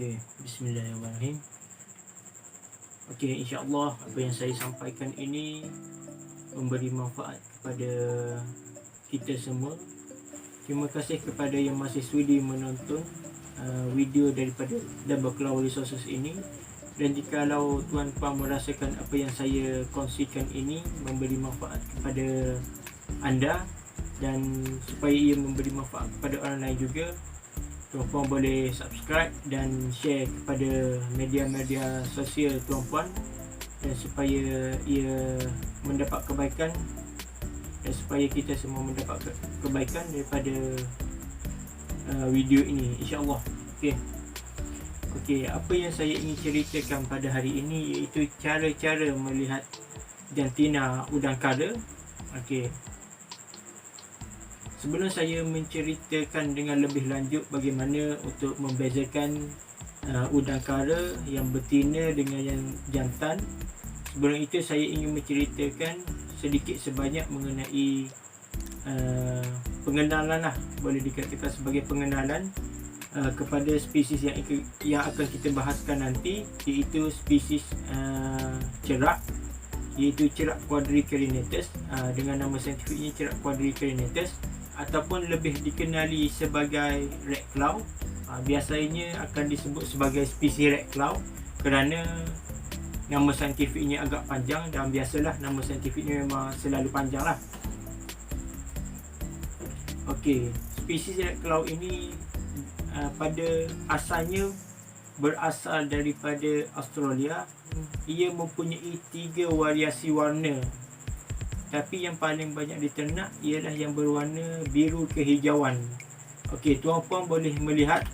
Okey, bismillahirrahmanirrahim. Okey, insya-Allah apa yang saya sampaikan ini memberi manfaat kepada kita semua. Terima kasih kepada yang masih sudi menonton video daripada Double Cloud Resources ini. Dan jikalau tuan-puan merasakan apa yang saya kongsikan ini memberi manfaat kepada anda dan supaya ia memberi manfaat kepada orang lain juga, tuan-puan boleh subscribe dan share kepada media-media sosial tuan-puan, dan supaya ia mendapat kebaikan dan supaya kita semua mendapat kebaikan daripada video ini, insya-Allah. Okey, apa yang saya ingin ceritakan pada hari ini iaitu cara-cara melihat jantina udang kara. Okey, sebelum saya menceritakan dengan lebih lanjut bagaimana untuk membezakan udang kara yang betina dengan yang jantan, sebelum itu saya ingin menceritakan sedikit sebanyak mengenai pengenalan lah, boleh dikatakan sebagai pengenalan kepada spesies yang akan kita bahaskan nanti, iaitu spesies cerak, iaitu cerak quadricarinatus, dengan nama saintifiknya cerak quadricarinatus, ataupun lebih dikenali sebagai red cloud. Biasanya akan disebut sebagai spesies red cloud kerana nama saintifiknya agak panjang, dan biasalah nama saintifiknya memang selalu panjang lah. Okey, spesies red cloud ini pada asalnya berasal daripada Australia. Ia mempunyai 3 variasi warna, tapi yang paling banyak diternak ialah yang berwarna biru kehijauan. Okey, tuan-puan boleh melihat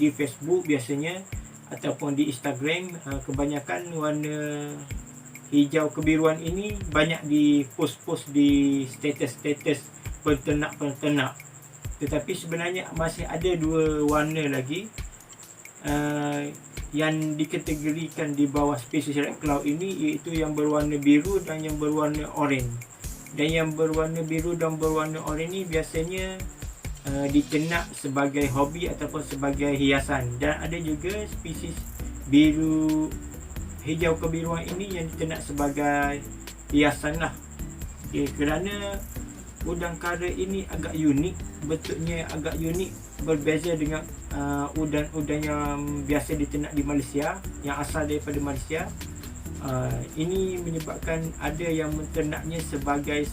di Facebook biasanya ataupun di Instagram, kebanyakan warna hijau kebiruan ini banyak di post-post di status-status penternak-penternak. Tetapi sebenarnya masih ada 2 warna lagi yang dikategorikan di bawah spesies red cloud ini, iaitu yang berwarna biru dan yang berwarna oranye. Dan yang berwarna biru dan berwarna oranye ni biasanya diternak sebagai hobi ataupun sebagai hiasan, dan ada juga spesies biru hijau kebiruan ini yang diternak sebagai hiasan lah. Okay, kerana udang kara ini agak unik, bentuknya agak unik, berbeza dengan udang-udang yang biasa diternak di Malaysia, yang asal daripada Malaysia. Ini menyebabkan ada yang menternaknya sebagai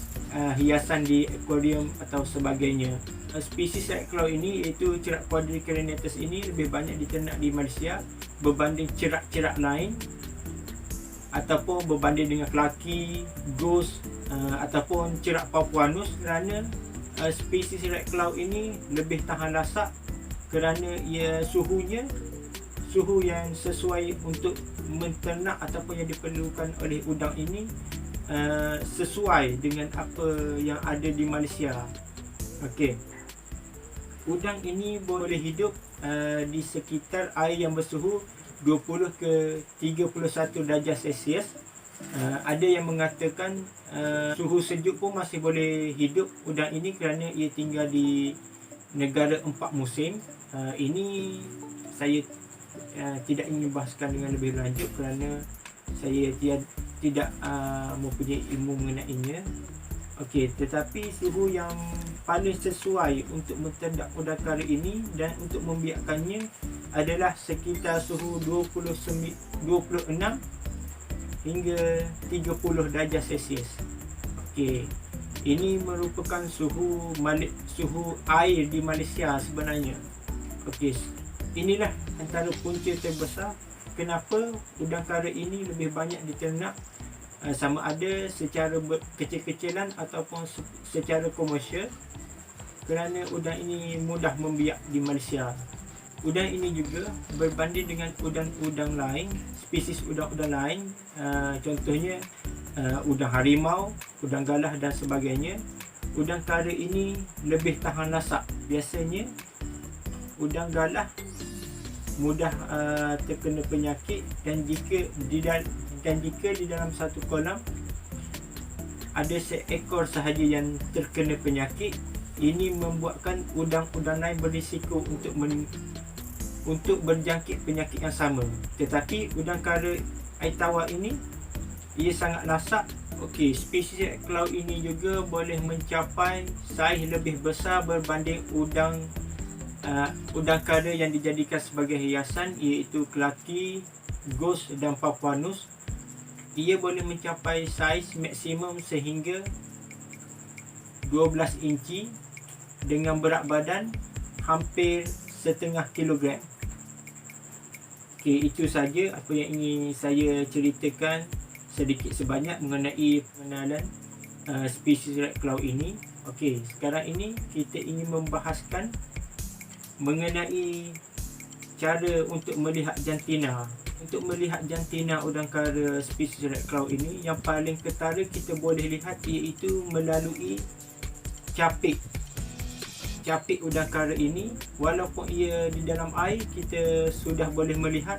hiasan di akuarium atau sebagainya. Spesies red cloud ini, iaitu cerak quadricarinatus ini, lebih banyak diternak di Malaysia berbanding cerak-cerak lain, ataupun berbanding dengan kelaki, ghost, ataupun cerak papuanus, kerana spesies red cloud ini lebih tahan lasak kerana ia suhu yang sesuai untuk menternak ataupun yang diperlukan oleh udang ini sesuai dengan apa yang ada di Malaysia. Okey, udang ini boleh hidup di sekitar air yang bersuhu 20 ke 31 darjah Celsius. Ada yang mengatakan suhu sejuk pun masih boleh hidup udang ini kerana ia tinggal di negara 4 musim. Ini saya tidak ingin bahaskan dengan lebih lanjut kerana saya tidak mempunyai ilmu mengenainya. Okey, tetapi suhu yang paling sesuai untuk menternak udang kara ini dan untuk membiakkannya adalah sekitar suhu 26 hingga 30 darjah Celsius. Okey, ini merupakan suhu air di Malaysia sebenarnya. Okey, inilah antara punca terbesar kenapa udang kara ini lebih banyak diternak, sama ada secara kecil-kecilan ataupun secara komersial, kerana udang ini mudah membiak di Malaysia. Udang ini juga berbanding dengan udang-udang lain, spesies udang-udang lain, contohnya udang harimau, udang galah dan sebagainya. Udang kara ini lebih tahan lasak. Biasanya udang galah mudah terkena penyakit, dan jika di dalam satu kolam ada seekor sahaja yang terkena penyakit, ini membuatkan udang-udang lain berisiko untuk berjangkit penyakit yang sama. Tetapi udang kara air tawar ini ia sangat lasak. Okey, spesies red cloud ini juga boleh mencapai saiz lebih besar berbanding udang kara yang dijadikan sebagai hiasan, iaitu kelaki, ghost dan papuanus. Ia boleh mencapai saiz maksimum sehingga 12 inci dengan berat badan hampir setengah kilogram. Okey, itu saja apa yang ingin saya ceritakan sedikit sebanyak mengenai pengenalan spesies red cloud ini. Okey, sekarang ini kita ingin membahaskan mengenai cara untuk melihat jantina. Untuk melihat jantina udang kara spesies red cloud ini, yang paling ketara kita boleh lihat iaitu melalui capit. Capit udang kara ini, walaupun ia di dalam air, kita sudah boleh melihat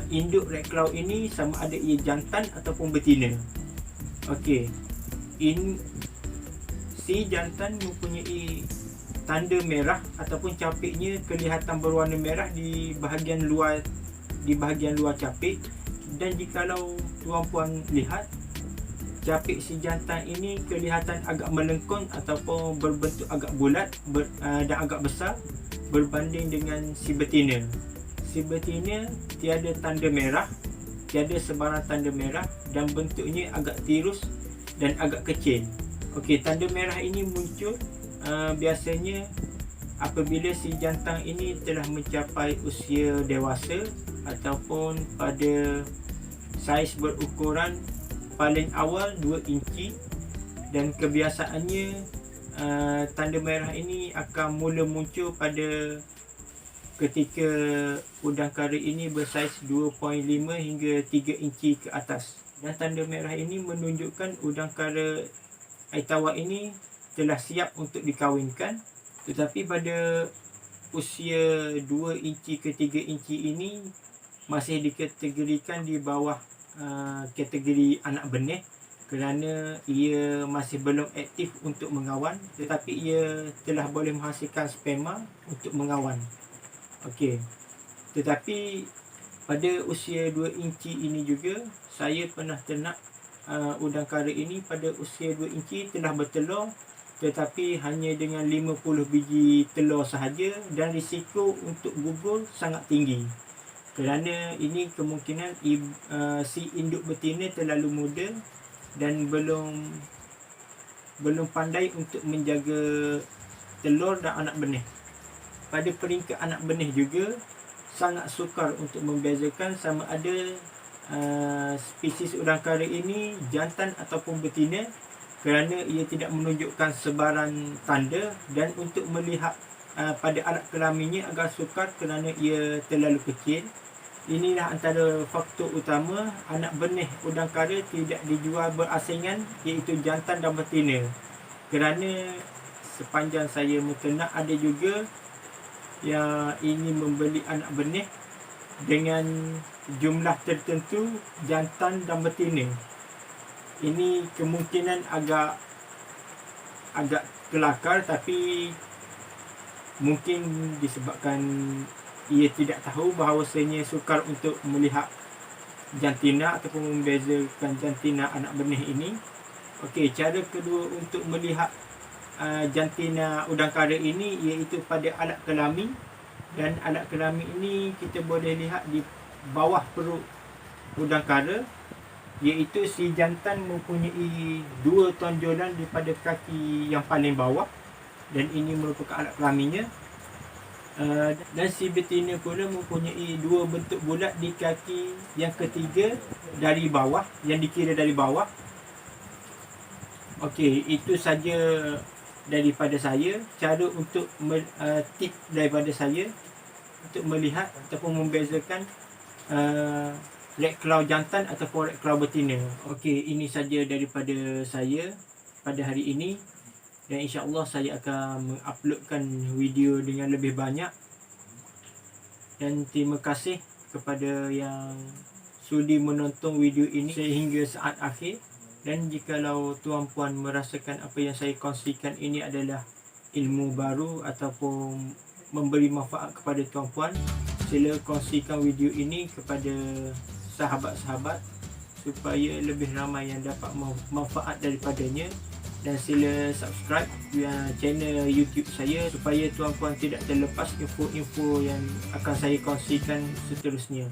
induk red cloud ini sama ada ia jantan ataupun betina. Okey, si jantan mempunyai tanda merah ataupun capitnya kelihatan berwarna merah di bahagian luar capit. Dan jikalau tuan-puan lihat, capit si jantan ini kelihatan agak melengkung ataupun berbentuk agak bulat dan agak besar berbanding dengan si betina. Si betina tiada tanda merah, tiada sebarang tanda merah dan bentuknya agak tirus dan agak kecil. Okey, tanda merah ini muncul biasanya apabila si jantan ini telah mencapai usia dewasa ataupun pada saiz berukuran paling awal 2 inci, dan kebiasaannya tanda merah ini akan mula muncul pada ketika udang kara ini bersaiz 2.5 hingga 3 inci ke atas. Dan tanda merah ini menunjukkan udang kara air tawar ini telah siap untuk dikawinkan. Tetapi pada usia 2 inci ke 3 inci ini masih dikategorikan di bawah kategori anak benih, kerana ia masih belum aktif untuk mengawan, tetapi ia telah boleh menghasilkan sperma untuk mengawan. Okey, tetapi pada usia 2 inci ini juga saya pernah ternak udang kara ini pada usia 2 inci telah bertelur, tetapi hanya dengan 50 biji telur sahaja, dan risiko untuk gugur sangat tinggi. Kerana ini kemungkinan si induk betina terlalu muda dan belum pandai untuk menjaga telur dan anak benih. Pada peringkat anak benih juga sangat sukar untuk membezakan sama ada spesies udang kara ini jantan ataupun betina, kerana ia tidak menunjukkan sebarang tanda, dan untuk melihat pada alat kelaminnya agak sukar kerana ia terlalu kecil. Inilah antara faktor utama anak benih udang kara tidak dijual berasingan, iaitu jantan dan betina. Kerana sepanjang saya menternak, ada juga yang ingin membeli anak benih dengan jumlah tertentu jantan dan betina. Ini kemungkinan agak kelakar, tapi mungkin disebabkan ia tidak tahu bahawasanya sukar untuk melihat jantina ataupun membezakan jantina anak benih ini. Okey, cara kedua untuk melihat jantina udang kara ini iaitu pada alat kelamin. Dan alat kelamin ini kita boleh lihat di bawah perut udang kara, iaitu si jantan mempunyai 2 tonjolan daripada kaki yang paling bawah, dan ini merupakan alat kelaminnya. Dan si betina pula mempunyai 2 bentuk bulat di kaki yang ketiga dari bawah, yang dikira dari bawah. Okey, itu saja daripada saya, cara untuk tip daripada saya untuk melihat ataupun membezakan red cloud jantan ataupun red cloud betina. Okey, ini saja daripada saya pada hari ini, dan insya-Allah saya akan menguploadkan video dengan lebih banyak. Dan terima kasih kepada yang sudi menonton video ini sehingga saat akhir. Dan jikalau tuan-puan merasakan apa yang saya kongsikan ini adalah ilmu baru ataupun memberi manfaat kepada tuan-puan, sila kongsikan video ini kepada sahabat-sahabat supaya lebih ramai yang dapat manfaat daripadanya. Dan sila subscribe channel YouTube saya supaya tuan-puan tidak terlepas info-info yang akan saya kongsikan seterusnya.